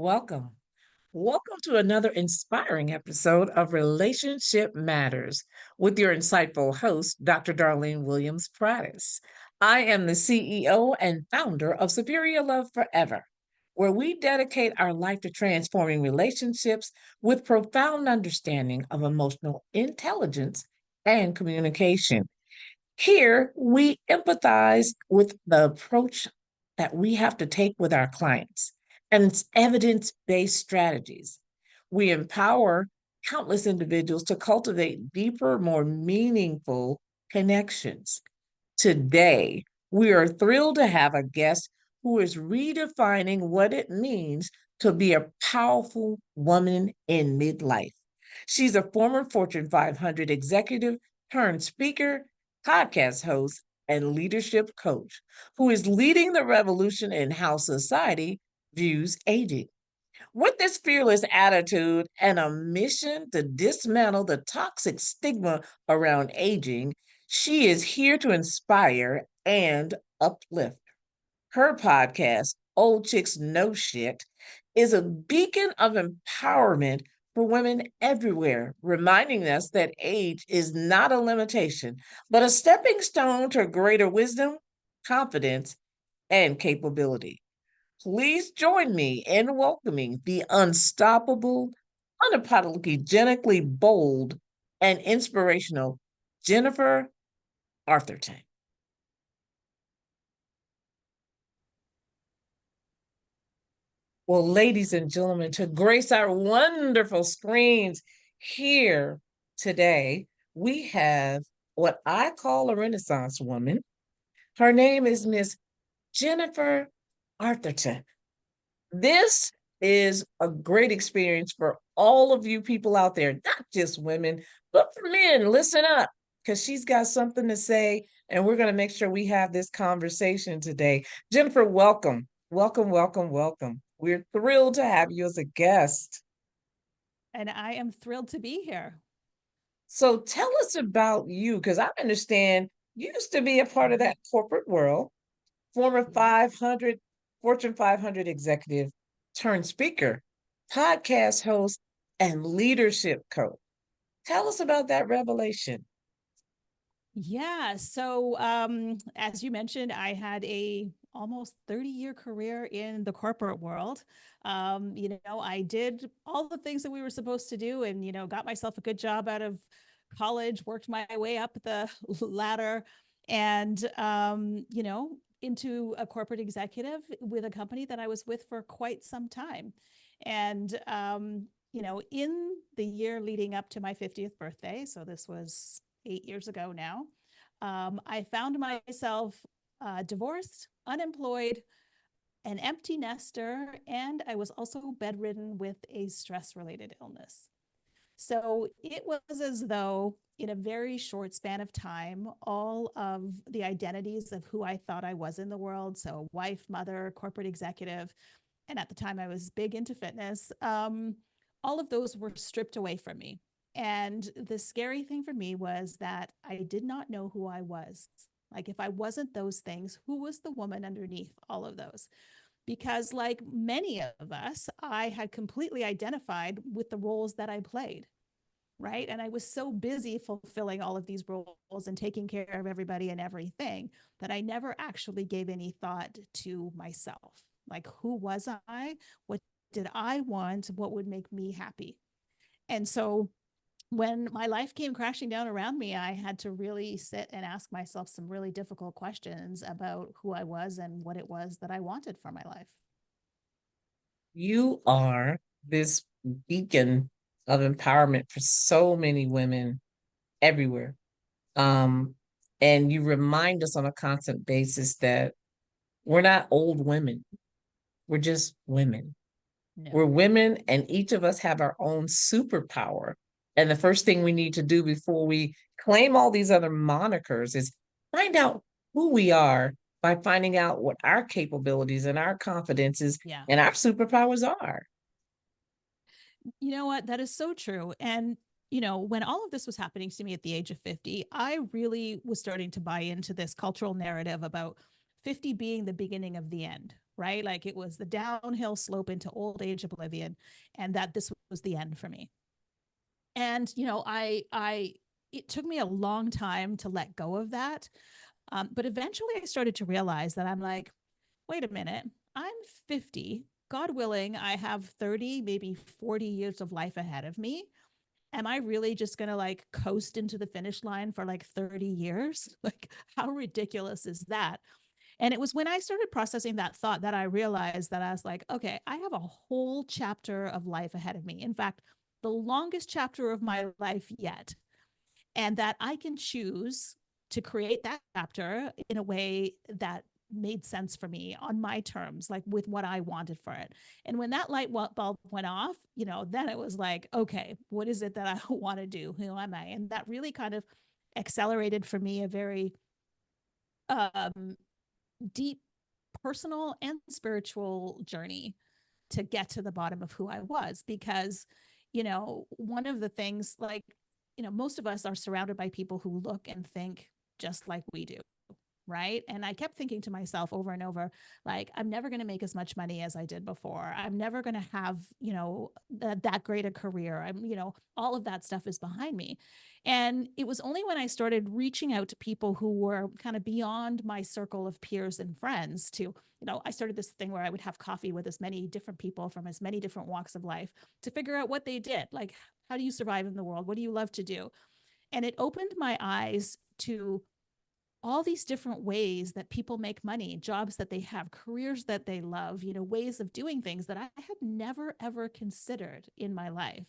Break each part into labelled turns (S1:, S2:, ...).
S1: Welcome. Welcome to another inspiring episode of Relationship Matters with your insightful host, Dr. Darlene Williams-Prades. I am the CEO and founder of Superior Love Forever, where we dedicate our life to transforming relationships with profound understanding of emotional intelligence and communication. Here, we empathize with the approach that we have to take with our clients and it's evidence-based strategies. We empower countless individuals to cultivate deeper, more meaningful connections. Today, we are thrilled to have a guest who is redefining what it means to be a powerful woman in midlife. She's a former Fortune 500 executive turned speaker, podcast host, and leadership coach who is leading the revolution in how society views aging. With this fearless attitude and a mission to dismantle the toxic stigma around aging, she is here to inspire and uplift. Her podcast, Old Chicks Know Shit, is a beacon of empowerment for women everywhere, reminding us that age is not a limitation, but a stepping stone to greater wisdom, confidence, and capability. Please join me in welcoming the unstoppable, unapologetically bold, and inspirational Jennifer Arthurton. Well, ladies and gentlemen, to grace our wonderful screens here today, we have what I call a Renaissance woman. Her name is Miss Jennifer Arthurton. This is a great experience for all of you people out there, not just women, but for men. Listen up, because she's got something to say, and we're going to make sure we have this conversation today. Jennifer, welcome. Welcome, welcome, welcome. We're thrilled to have you as a guest.
S2: And I am thrilled to be here.
S1: So tell us about you, because I understand you used to be a part of that corporate world, former 500, Fortune 500 executive turned speaker, podcast host, and leadership coach. Tell us about that revelation.
S2: Yeah. So, as you mentioned, I had a almost 30-year career in the corporate world. I did all the things that we were supposed to do and, got myself a good job out of college, worked my way up the ladder and, into a corporate executive with a company that I was with for quite some time. And, in the year leading up to my 50th birthday, so this was 8 years ago now, I found myself divorced, unemployed, an empty nester, and I was also bedridden with a stress related illness. So it was as though, in a very short span of time, all of the identities of who I thought I was in the world, so wife, mother, corporate executive, and at the time I was big into fitness, all of those were stripped away from me. And the scary thing for me was that I did not know who I was. Like, if I wasn't those things, who was the woman underneath all of those? Because, like many of us, I had completely identified with the roles that I played, right? And I was so busy fulfilling all of these roles and taking care of everybody and everything that I never actually gave any thought to myself. Like, who was I? What did I want? What would make me happy? And so when my life came crashing down around me, I had to really sit and ask myself some really difficult questions about who I was and what it was that I wanted for my life.
S1: You are this beacon of empowerment for so many women everywhere. Um, and you remind us on a constant basis that we're not old women, we're just women. We're
S2: No.
S1: women, and each of us have our own superpower. And the first thing we need to do before we claim all these other monikers is find out who we are by finding out what our capabilities and our confidences
S2: Yeah.
S1: and our superpowers are.
S2: You know what? That is so true. And, when all of this was happening to me at the age of 50, I really was starting to buy into this cultural narrative about 50 being the beginning of the end, right? Like it was the downhill slope into old age oblivion, and that this was the end for me. And it took me a long time to let go of that. But eventually I started to realize that I'm like, wait a minute, I'm 50. God willing, I have 30, maybe 40 years of life ahead of me. Am I really just going to like coast into the finish line for like 30 years? Like, how ridiculous is that? And it was when I started processing that thought that I realized that I was like, okay, I have a whole chapter of life ahead of me. In fact, the longest chapter of my life yet. And that I can choose to create that chapter in a way that made sense for me on my terms, like with what I wanted for it. And when that light bulb went off, then it was like, okay, what is it that I want to do? Who am I? And that really kind of accelerated for me a very um, deep personal and spiritual journey to get to the bottom of who I was. Because, one of the things, like, most of us are surrounded by people who look and think just like we do. Right. And I kept thinking to myself over and over, like, I'm never going to make as much money as I did before. I'm never going to have, that great a career. All of that stuff is behind me. And it was only when I started reaching out to people who were kind of beyond my circle of peers and friends I started this thing where I would have coffee with as many different people from as many different walks of life to figure out what they did. Like, how do you survive in the world? What do you love to do? And it opened my eyes to all these different ways that people make money, jobs that they have, careers that they love, ways of doing things that I had never, ever considered in my life.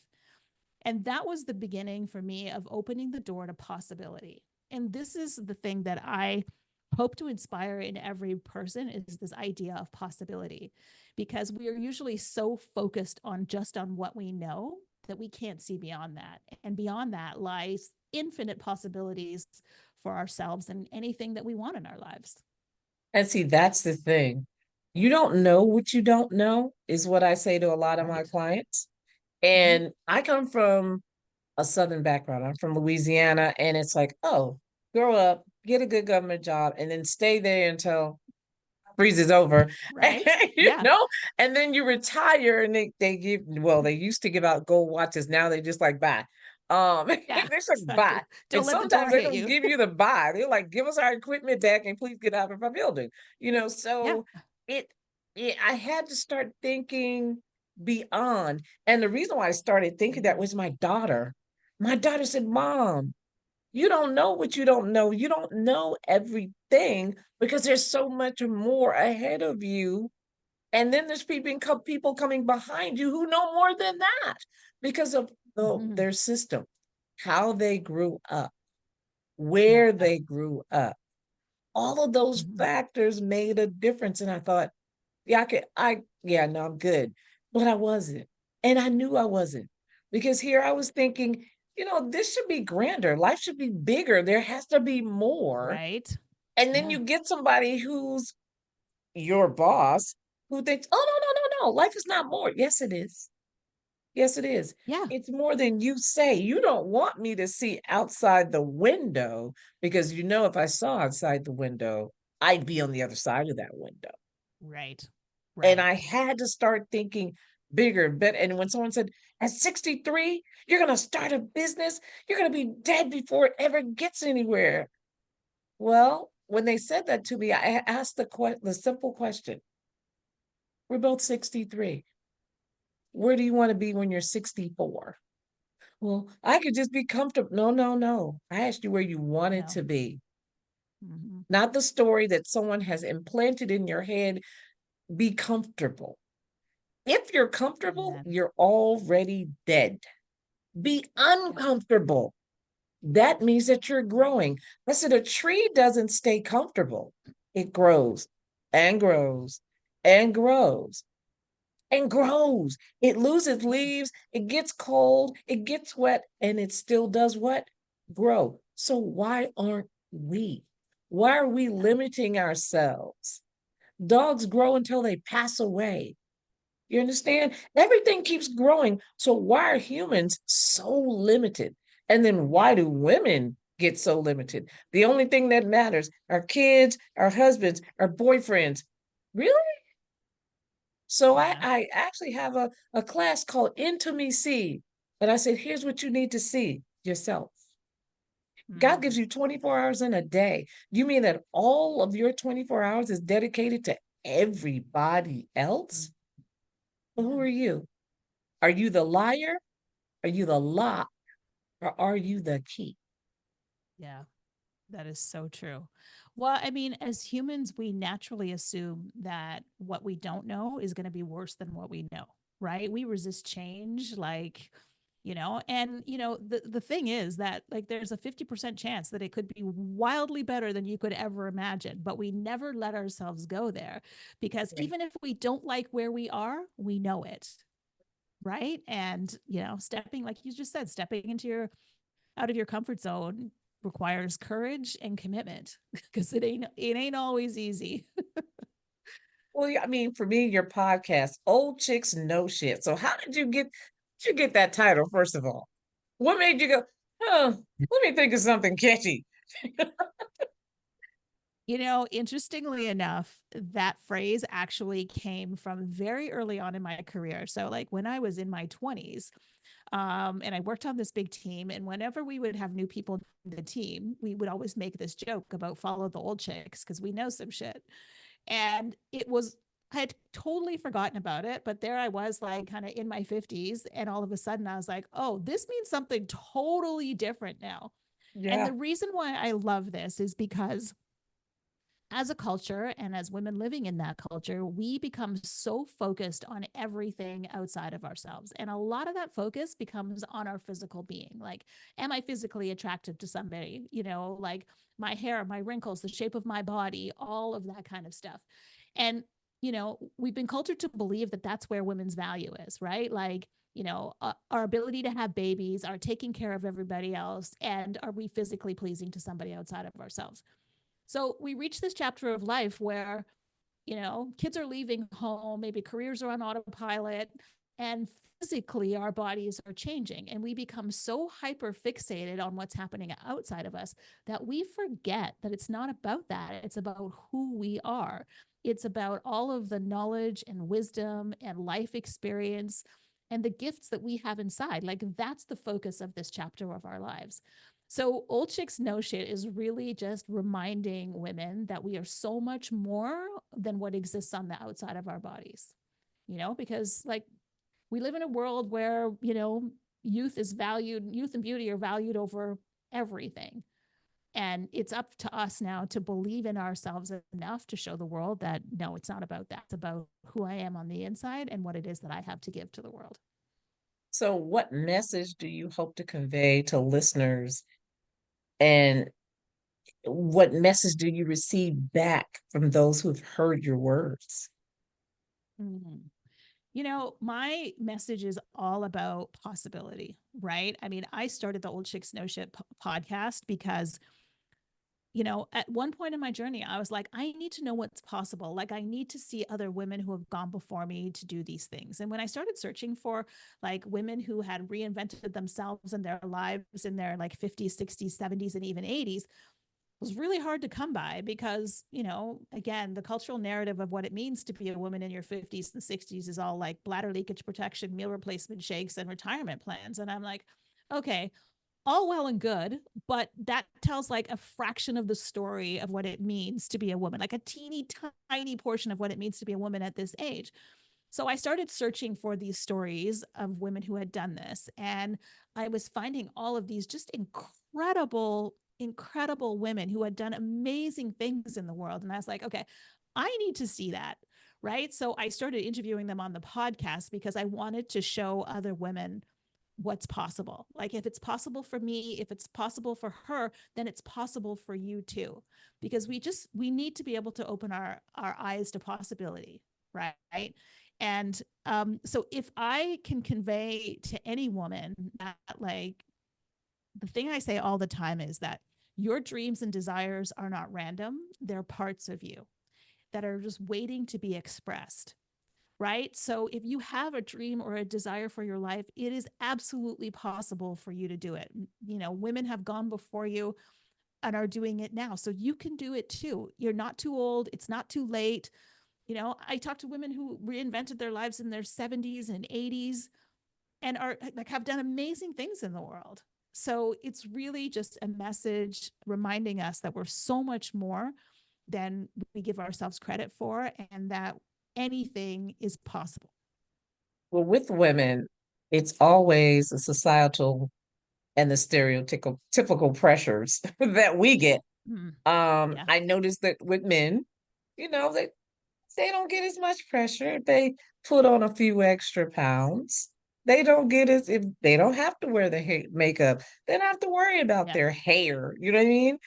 S2: And that was the beginning for me of opening the door to possibility. And this is the thing that I hope to inspire in every person, is this idea of possibility, because we are usually so focused on just on what we know that we can't see beyond that. And beyond that lies infinite possibilities for ourselves and anything that we want in our lives.
S1: And see, that's the thing. You don't know what you don't know, is what I say to a lot of my
S2: Right.
S1: clients.
S2: Mm-hmm.
S1: And I come from a Southern background. I'm from Louisiana, and it's like, oh, grow up, get a good government job, and then stay there until freezes over,
S2: Right. Yeah.
S1: and then you retire, and they give, well, they used to give out gold watches. Now they just like buy.
S2: Yeah.
S1: They're like buy.
S2: Exactly.
S1: And
S2: Don't let the door
S1: sometimes they're
S2: hit
S1: gonna
S2: you.
S1: give you the buy. They're like, give us our equipment back and please get out of our building.
S2: Yeah.
S1: So it, I had to start thinking beyond. And the reason why I started thinking that was my daughter. My daughter said, Mom, you don't know what you don't know. You don't know everything because there's so much more ahead of you. And then there's people coming behind you who know more than that because of
S2: Mm-hmm.
S1: their system, how they grew up,
S2: Yeah.
S1: where they grew up. All of those
S2: Mm-hmm.
S1: factors made a difference. And I thought, yeah, yeah, no, I'm good. But I wasn't. And I knew I wasn't, because here I was thinking, this should be grander. Life should be bigger. There has to be more.
S2: Right.
S1: And then
S2: Yeah.
S1: you get somebody who's your boss who thinks, oh, no, no, no, no, life is not more. Yes, it is. Yes, it is.
S2: Yeah.
S1: It's more than you say. You don't want me to see outside the window because if I saw outside the window, I'd be on the other side of that window.
S2: Right.
S1: And
S2: Right.
S1: I had to start thinking bigger, better. And when someone said, at 63, you're going to start a business, you're going to be dead before it ever gets anywhere. Well, when they said that to me, I asked the simple question. We're both 63. Where do you want to be when you're 64? Well, I could just be comfortable. No, no, no. I asked you where you wanted
S2: No.
S1: to be,
S2: Mm-hmm.
S1: not the story that someone has implanted in your head. Be comfortable. If you're comfortable,
S2: Amen.
S1: you're already dead. Be
S2: Yeah.
S1: uncomfortable. That means that you're growing. I said a tree doesn't stay comfortable. It grows and grows and grows and grows. It loses
S2: Yeah.
S1: leaves, it gets cold, it gets wet, and it still does what? Grow. So why aren't we? Why are we
S2: Yeah.
S1: limiting ourselves? Dogs grow until they pass away. You understand? Everything keeps growing. So why are humans so limited? And then why
S2: Yeah.
S1: do women get so limited? The only thing that matters are kids, our husbands, our boyfriends. Really? So
S2: Yeah.
S1: I actually have a class called Intimacy. And I said, here's what you need to see yourself. God gives
S2: Mm,
S1: you 24 hours in a day. You mean that all of your 24 hours is dedicated to everybody else? Well, who
S2: yeah.
S1: are you? Are you the liar? Are you the lock? Or are you the key?
S2: Yeah. That is so true. Well, I mean, as humans, we naturally assume that what we don't know is going to be worse than what we know, right? We resist change, like, and the thing is that like there's a 50% chance that it could be wildly better than you could ever imagine, but we never let ourselves go there because
S1: Right.
S2: even if we don't like where we are, we know it, right? And, stepping like you just said, stepping into your out of your comfort zone requires courage and commitment because it ain't always easy.
S1: Well, yeah, I mean, for me, your podcast, Old Chicks Know Shit. So how did you get that title, first of all? What made you go, oh, let me think of something catchy?
S2: Interestingly enough, that phrase actually came from very early on in my career. So like when I was in my 20s, and I worked on this big team, and whenever we would have new people in the team, we would always make this joke about follow the old chicks because we know some shit. And I had totally forgotten about it, but there I was, like, kind of in my 50s. And all of a sudden, I was like, oh, this means something totally different now. And
S1: Yeah.
S2: the reason why I love this is because as a culture and as women living in that culture, we become so focused on everything outside of ourselves. And a lot of that focus becomes on our physical being. Like, am I physically attractive to somebody? Like my hair, my wrinkles, the shape of my body, all of that kind of stuff. And, we've been cultured to believe that that's where women's value is, right? Like, our ability to have babies, our taking care of everybody else, and are we physically pleasing to somebody outside of ourselves? So we reach this chapter of life where, kids are leaving home, maybe careers are on autopilot, and physically our bodies are changing. And we become so hyper fixated on what's happening outside of us that we forget that it's not about that. It's about who we are. It's about all of the knowledge and wisdom and life experience and the gifts that we have inside. Like, that's the focus of this chapter of our lives. So, Old Chicks Know Shit is really just reminding women that we are so much more than what exists on the outside of our bodies, because like we live in a world where, youth and beauty are valued over everything. And it's up to us now to believe in ourselves enough to show the world that no, it's not about that. It's about who I am on the inside and what it is that I have to give to the world.
S1: So what message do you hope to convey to listeners? And what message do you receive back from those who've heard your words?
S2: Mm. My message is all about possibility, right? I mean, I started the Old Chicks No Shit podcast because, at one point in my journey, I was like, I need to know what's possible. Like, I need to see other women who have gone before me to do these things. And when I started searching for like women who had reinvented themselves and their lives in their like 50s, 60s, 70s, and even 80s, was really hard to come by because, again, the cultural narrative of what it means to be a woman in your 50s and 60s is all like bladder leakage protection, meal replacement shakes, and retirement plans. And I'm like, okay, all well and good, but that tells like a fraction of the story of what it means to be a woman, like a teeny tiny portion of what it means to be a woman at this age. So I started searching for these stories of women who had done this. And I was finding all of these just incredible women who had done amazing things in the world. And I was like, okay, I need to see that. Right. So I started interviewing them on the podcast because I wanted to show other women what's possible. Like, if it's possible for me, if it's possible for her, then it's possible for you too. Because we need to be able to open our eyes to possibility, right? And so if I can convey to any woman that, like, the thing I say all the time is that your dreams and desires are not random, they're parts of you that are just waiting to be expressed, right? So if you have a dream or a desire for your life, it is absolutely possible for you to do it. Women have gone before you and are doing it now. So you can do it too. You're not too old, it's not too late. I talk to women who reinvented their lives in their 70s and 80s and are like have done amazing things in the world. So it's really just a message reminding us that we're so much more than we give ourselves credit for, and that anything is possible.
S1: Well, with women, it's always a societal and the stereotypical typical pressures that we get.
S2: Mm, yeah.
S1: I noticed that with men, they don't get as much pressure. They put on a few extra pounds. They don't get as if they don't have to wear the makeup. They don't have to worry about
S2: Yeah.
S1: their hair. You know what I mean?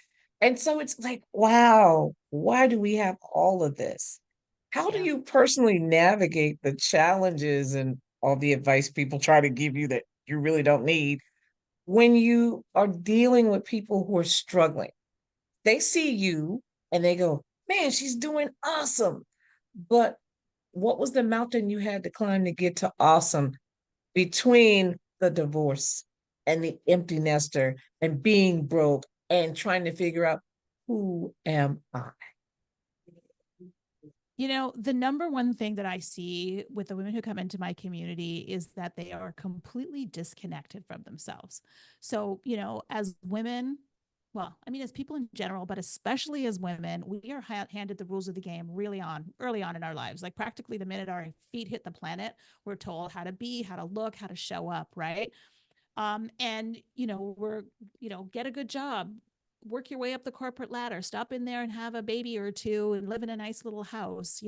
S1: And so it's like, wow, why do we have all of this? How do
S2: Yeah.
S1: you personally navigate the challenges and all the advice people try to give you that you really don't need when you are dealing with people who are struggling? They see you and they go, man, she's doing awesome. But what was the mountain you had to climb to get to awesome between the divorce and the empty nester and being broke and trying to figure out who am I?
S2: The number one thing that I see with the women who come into my community is that they are completely disconnected from themselves. So, as women, well, I mean, as people in general, but especially as women, we are handed the rules of the game early on in our lives. Like practically the minute our feet hit the planet, we're told how to be, how to look, how to show up, right? And we're get a good job, work your way up the corporate ladder, stop in there and have a baby or two and live in a nice little house,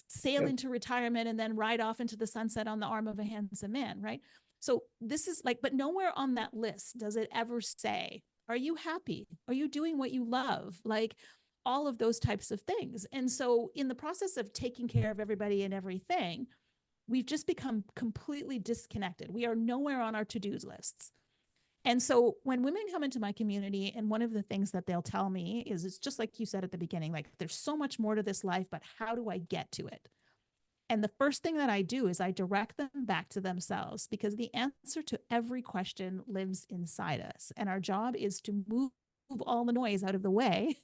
S2: sail into retirement and then ride off into the sunset on the arm of a handsome man, right? So this is like, but nowhere on that list does it ever say, are you happy? Are you doing what you love? Like all of those types of things. And so in the process of taking care of everybody and everything, we've just become completely disconnected. We are nowhere on our to-do lists. And so when women come into my community, and one of the things that they'll tell me is, it's just like you said at the beginning, like there's so much more to this life, but how do I get to it? And the first thing that I do is I direct them back to themselves, because the answer to every question lives inside us. And our job is to move all the noise out of the way,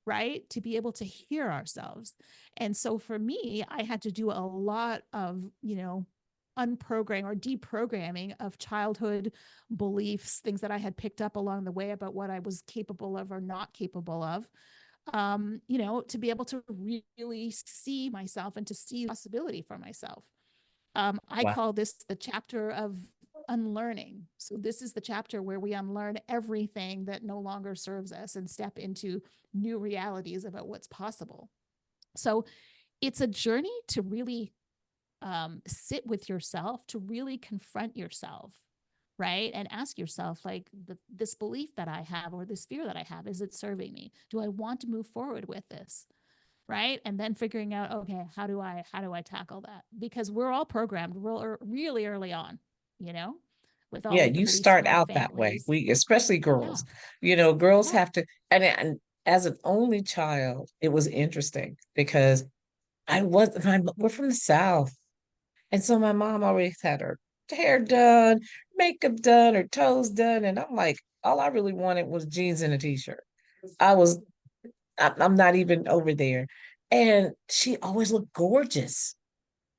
S2: right? To be able to hear ourselves. And so for me, I had to do a lot of, unprogramming or deprogramming of childhood beliefs, things that I had picked up along the way about what I was capable of or not capable of, to be able to really see myself and to see possibility for myself. I
S1: Wow.
S2: call this the chapter of unlearning. So this is the chapter where we unlearn everything that no longer serves us and step into new realities about what's possible. So it's a journey to really sit with yourself, to really confront yourself, right? And ask yourself, like, this belief that I have or this fear that I have, is it serving me? Do I want to move forward with this? Right. And then figuring out, okay, how do I tackle that? Because we're all programmed really early on, you know, with all
S1: Yeah,
S2: of the
S1: you
S2: beliefs
S1: start
S2: from our
S1: out that way.
S2: families.
S1: We, especially
S2: Yeah.
S1: girls, girls
S2: Yeah.
S1: have to, and as an only child, it was interesting because we're from the South. And so my mom always had her hair done, makeup done, her toes done. And I'm like, all I really wanted was jeans and a t-shirt. I was, I'm not even over there. And she always looked gorgeous.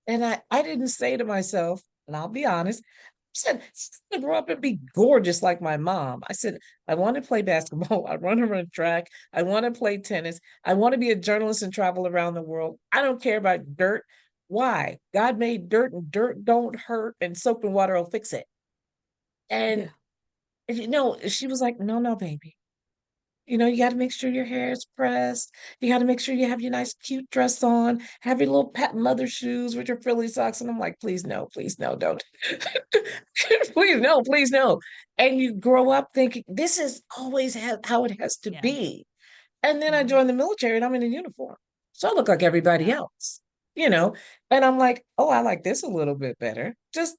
S1: And I didn't say to myself, and I'll be honest, I said, "She's gonna grow up and be gorgeous like my mom." I said, I want to play basketball. I want to run track. I want to play tennis. I want to be a journalist and travel around the world. I don't care about dirt. Why? God made dirt and dirt don't hurt and soap and water will fix it. And,
S2: Yeah.
S1: she was like, no, no, baby. You got to make sure your hair is pressed. You got to make sure you have your nice, cute dress on. Have your little patent leather shoes with your frilly socks. And I'm like, please, no, don't. Please, no, please, no. And you grow up thinking this is always how it has to
S2: Yeah.
S1: be. And then I
S2: Hmm.
S1: joined the military and I'm in a uniform. So I look like everybody
S2: Yeah.
S1: else, you know. And I'm like, oh, I like this a little bit better, just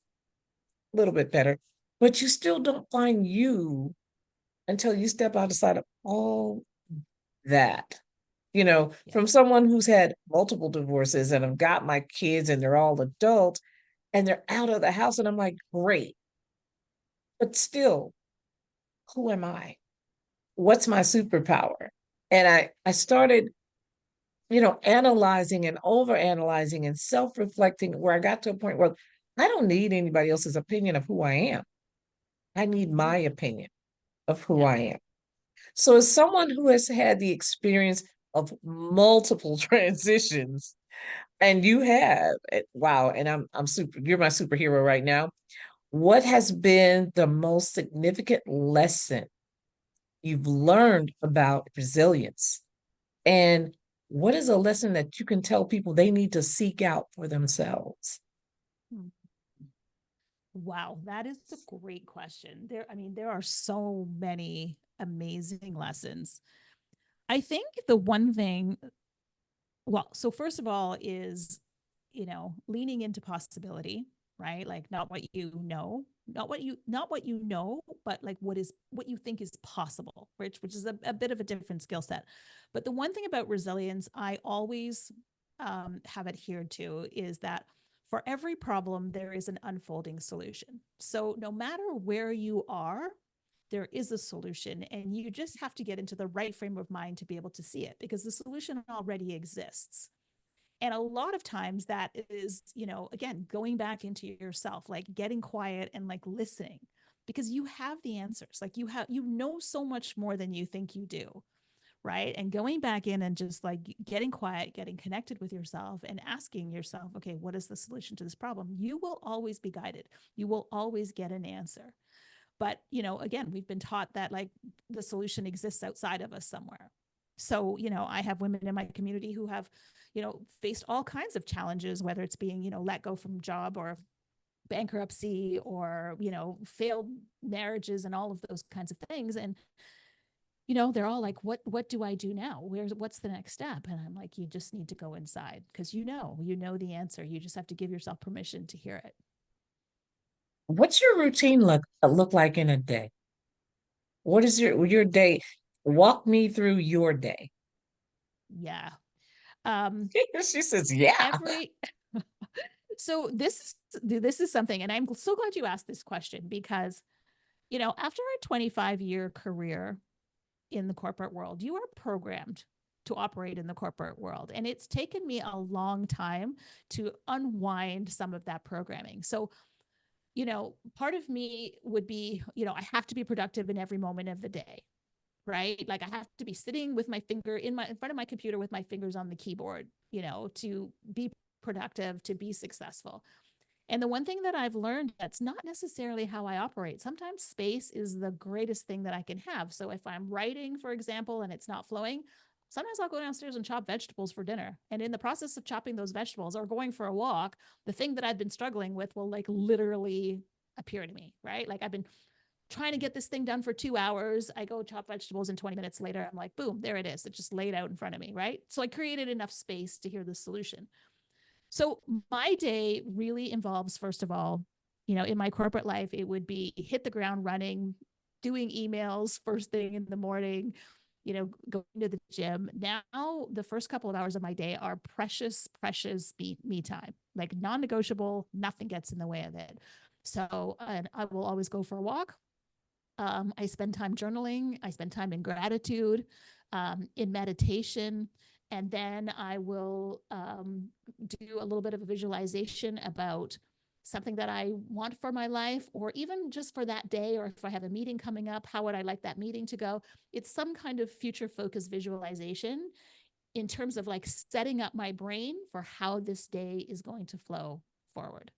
S1: a little bit better. But you still don't find you until you step outside of all that,
S2: Yeah.
S1: from someone who's had multiple divorces and I've got my kids and they're all adults and they're out of the house. And I'm like, great. But still, who am I? What's my superpower? And I started analyzing and overanalyzing and self-reflecting, where I got to a point where I don't need anybody else's opinion of who I am. I need
S2: Mhm.
S1: my opinion of who
S2: Yeah.
S1: I am. So, as someone who has had the experience of multiple transitions, and you have, wow, and I'm super, you're my superhero right now. What has been the most significant lesson you've learned about resilience? And what is a lesson that you can tell people they need to seek out for themselves?
S2: Hmm. Wow, that is a great question. There are so many amazing lessons. I think the one thing, well, so first of all is, leaning into possibility, right? Like not what you know, not what you know, but like what you think is possible, which is a bit of a different skill set. But the one thing about resilience I always have adhered to is that for every problem, there is an unfolding solution. So no matter where you are, there is a solution, and you just have to get into the right frame of mind to be able to see it because the solution already exists. And a lot of times that is, again, going back into yourself, like getting quiet and like listening, because you have the answers. Like you know so much more than you think you do, right? And going back in and just like getting quiet, getting connected with yourself and asking yourself, okay, what is the solution to this problem? You will always be guided. You will always get an answer. But, again, we've been taught that like the solution exists outside of us somewhere. So, I have women in my community who have, faced all kinds of challenges, whether it's being, let go from job or bankruptcy or, failed marriages and all of those kinds of things. And, they're all like, what do I do now? What's the next step? And I'm like, you just need to go inside because you know the answer. You just have to give yourself permission to hear it.
S1: What's your routine look like in a day? What is your day? Walk me through your day.
S2: Yeah. Um,
S1: She says, "Yeah."
S2: every so this is something, and I'm so glad you asked this question because after a 25-year career in the corporate world, you are programmed to operate in the corporate world, and it's taken me a long time to unwind some of that programming. So part of me would be, I have to be productive in every moment of the day, right? Like I have to be sitting with my finger in front of my computer with my fingers on the keyboard, to be productive, to be successful. And the one thing that I've learned, that's not necessarily how I operate. Sometimes space is the greatest thing that I can have. So if I'm writing, for example, and it's not flowing, sometimes I'll go downstairs and chop vegetables for dinner. And in the process of chopping those vegetables or going for a walk, the thing that I've been struggling with will like literally appear to me, right? Like I've been trying to get this thing done for 2 hours. I go chop vegetables, and 20 minutes later, I'm like, boom, there it is. It just laid out in front of me, right? So I created enough space to hear the solution. So my day really involves, first of all, in my corporate life, it would be hit the ground running, doing emails first thing in the morning, going to the gym. Now, the first couple of hours of my day are precious, precious me time, like non negotiable, nothing gets in the way of it. So, and I will always go for a walk. I spend time journaling. I spend time in gratitude, in meditation, and then I will do a little bit of a visualization about something that I want for my life, or even just for that day, or if I have a meeting coming up, how would I like that meeting to go? It's some kind of future focused visualization in terms of like setting up my brain for how this day is going to flow forward.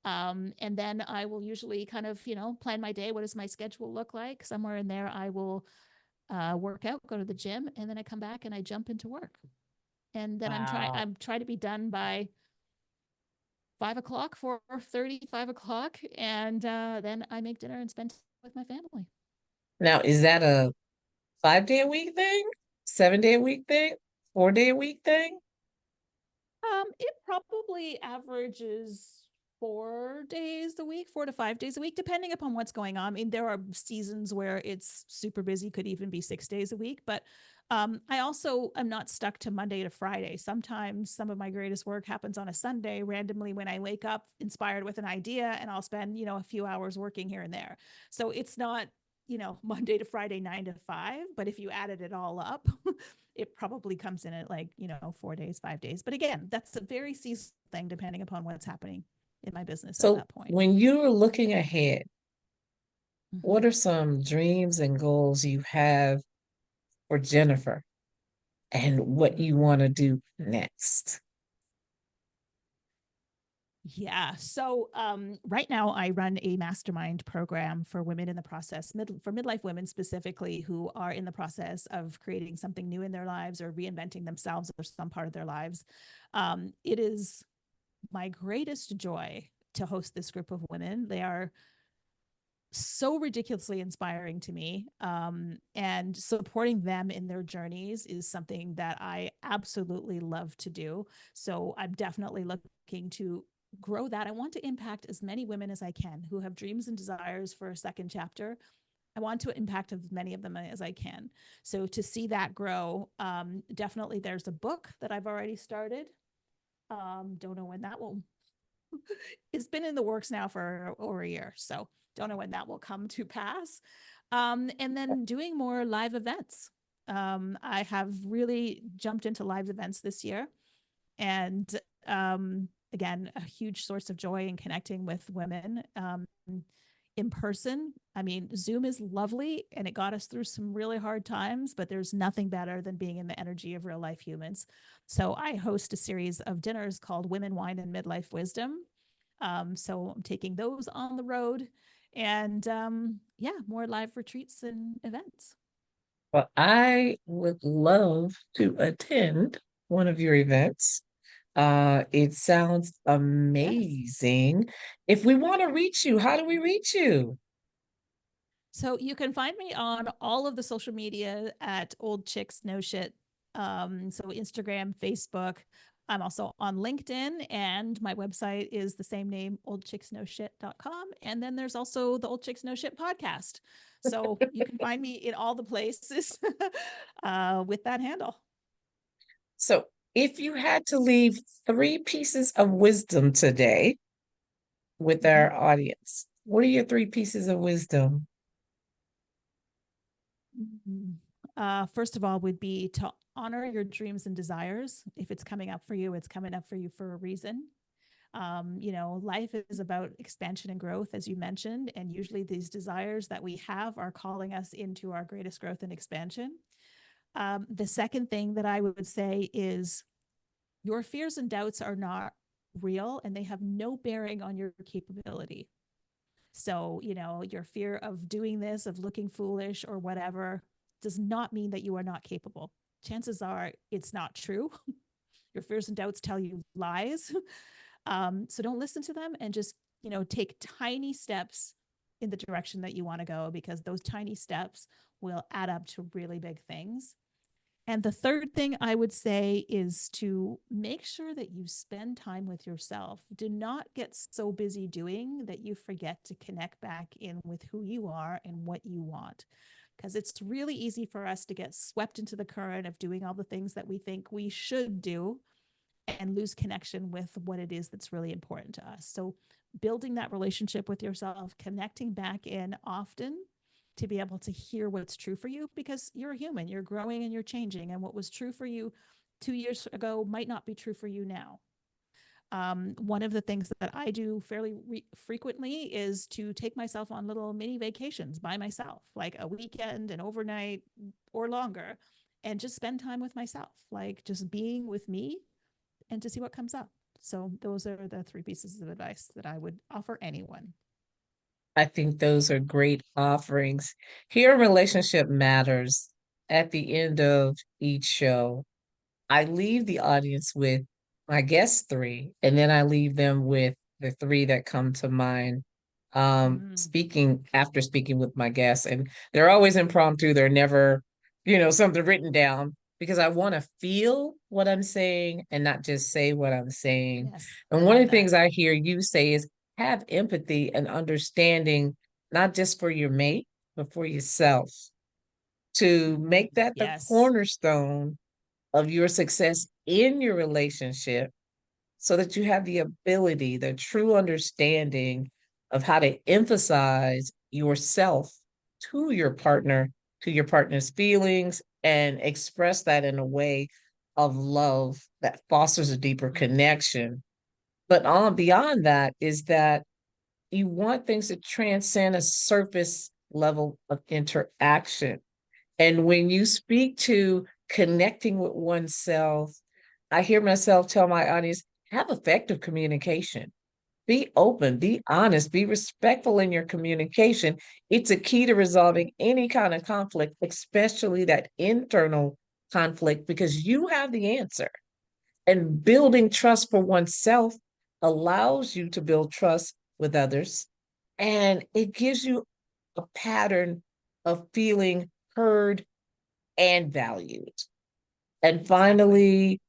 S2: And then I will usually kind of, plan my day. What does my schedule look like? Somewhere in there, I will work out, go to the gym, and then I come back and I jump into work. And then
S1: Wow.
S2: I'm trying to be done by 5 o'clock, 4:30, 5 o'clock, and then I make dinner and spend time with my family.
S1: Now, is that a 5 day a week thing? 7 day a week thing? 4 day a week thing?
S2: It probably averages 4 days a week, 4 to 5 days a week, depending upon what's going on. I mean, there are seasons where it's super busy, could even be 6 days a week. But I also am not stuck to Monday to Friday. Sometimes some of my greatest work happens on a Sunday randomly when I wake up inspired with an idea, and I'll spend, a few hours working here and there. So it's not, Monday to Friday, 9 to 5. But if you added it all up, it probably comes in at like, 4 days, 5 days. But again, that's a very seasonal thing depending upon what's happening in my business at
S1: So
S2: that point.
S1: when you're looking ahead, what
S2: Mhm.
S1: are some dreams and goals you have for Jennifer and what you want to do next?
S2: Yeah. So right now, I run a mastermind program for women in the process, for midlife women specifically, who are in the process of creating something new in their lives or reinventing themselves or some part of their lives. It is my greatest joy to host this group of women. They are so ridiculously inspiring to me. And supporting them in their journeys is something that I absolutely love to do. So I'm definitely looking to grow that. I want to impact as many women as I can who have dreams and desires for a second chapter. I want to impact as many of them as I can. So to see that grow, definitely there's a book that I've already started. Don't know when that will it's been in the works now for over a year. So don't know when that will come to pass. And then doing more live events. I have really jumped into live events this year. And again, a huge source of joy in connecting with women in person. I mean, Zoom is lovely and it got us through some really hard times, but there's nothing better than being in the energy of real life humans. So I host a series of dinners called Women, Wine, and Midlife Wisdom. So I'm taking those on the road and yeah, more live retreats and events.
S1: Well, I would love to attend one of your events. It sounds
S2: Yes.
S1: amazing. If we want to reach you, how do we reach you?
S2: So you can find me on all of the social media at Old Chicks No Shit. So Instagram, Facebook. I'm also on LinkedIn, and my website is the same name, oldchicksnoshit.com. And then there's also the Old Chicks No Shit podcast. So you can find me in all the places with that handle.
S1: So, if you had to leave three pieces of wisdom today with
S2: Mhm.
S1: our audience, what are your three pieces of wisdom?
S2: First of all, would be to honor your dreams and desires. If it's coming up for you, it's coming up for you for a reason. Life is about expansion and growth, as you mentioned, and usually these desires that we have are calling us into our greatest growth and expansion. The second thing that I would say is your fears and doubts are not real and they have no bearing on your capability. So, your fear of doing this, of looking foolish or whatever, does not mean that you are not capable. Chances are it's not true. Your fears and doubts tell you lies. So don't listen to them and just, take tiny steps in the direction that you want to go because those tiny steps will add up to really big things. And the third thing I would say is to make sure that you spend time with yourself. Do not get so busy doing that you forget to connect back in with who you are and what you want. Because it's really easy for us to get swept into the current of doing all the things that we think we should do and lose connection with what it is that's really important to us. So, building that relationship with yourself, connecting back in often to be able to hear what's true for you because you're a human, you're growing and you're changing. And what was true for you 2 years ago might not be true for you now. One of the things that I do fairly frequently is to take myself on little mini vacations by myself, like a weekend, an overnight, or longer, and just spend time with myself, like just being with me and to see what comes up. So those are the three pieces of advice that I would offer anyone.
S1: I think those are great offerings. Here, in Relationship Matters, at the end of each show, I leave the audience with my guest three, and then I leave them with the three that come to mind.
S2: Mm,
S1: Speaking after speaking with my guests, and they're always impromptu. They're never, something written down because I want to feel what I'm saying and not just say what I'm saying.
S2: yes, I
S1: And one of
S2: love
S1: the
S2: that.
S1: things I hear you say is have empathy and understanding, not just for your mate, but for yourself, to make that the
S2: Yes.
S1: cornerstone of your success in your relationship so that you have the ability, the true understanding of how to emphasize yourself to your partner, to your partner's feelings and express that in a way of love that fosters a deeper connection. But on beyond that is that you want things to transcend a surface level of interaction. And when you speak to connecting with oneself, I hear myself tell my audience, have effective communication. Be open, be honest, be respectful in your communication. It's a key to resolving any kind of conflict, especially that internal conflict, because you have the answer. And building trust for oneself allows you to build trust with others. And it gives you a pattern of feeling heard and valued. And
S2: Exactly.
S1: finally,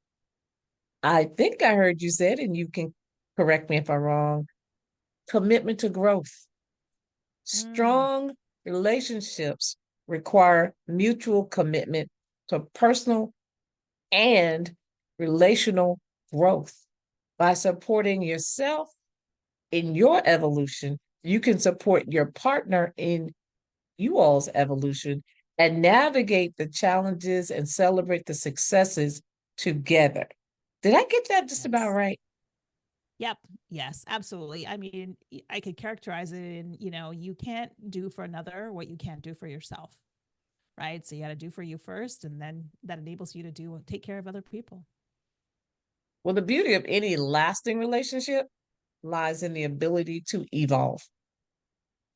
S1: I think I heard you said, and you can correct me if I'm wrong, commitment to growth.
S2: Mm,
S1: Strong relationships require mutual commitment to personal and relational growth. By supporting yourself in your evolution, you can support your partner in you all's evolution and navigate the challenges and celebrate the successes together. Did I get that just about
S2: yes.
S1: right?
S2: Yep. Yes, absolutely. I mean, I could characterize it in, you can't do for another what you can't do for yourself, right? So you got to do for you first, and then that enables you to take care of other people.
S1: Well, the beauty of any lasting relationship lies in the ability to evolve,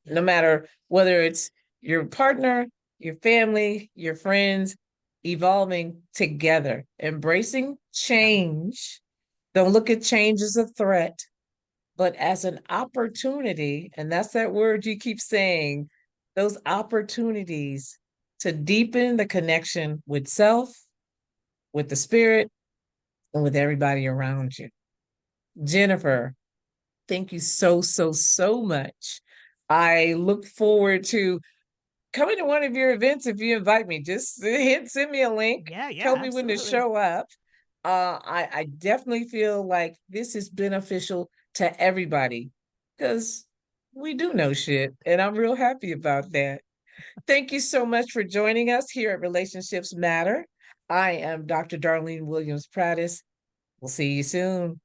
S1: no
S2: Yeah.
S1: matter whether it's your partner, your family, your friends, evolving together, embracing
S2: Yep.
S1: change. Don't look at change as a threat, but as an opportunity. And that's that word you keep saying, those opportunities to deepen the connection with self, with the spirit, and with everybody around you. Jennifer, thank you so, so, so much. I look forward to coming to one of your events if you invite me. Just send me a link,
S2: Yeah. Yeah.
S1: tell me when to
S2: Absolutely.
S1: show up. I definitely feel like this is beneficial to everybody because we do know shit, and I'm real happy about that. Thank you so much for joining us here at Relationships Matter. I am Dr. Darlene Williams-Prades. We'll see you soon.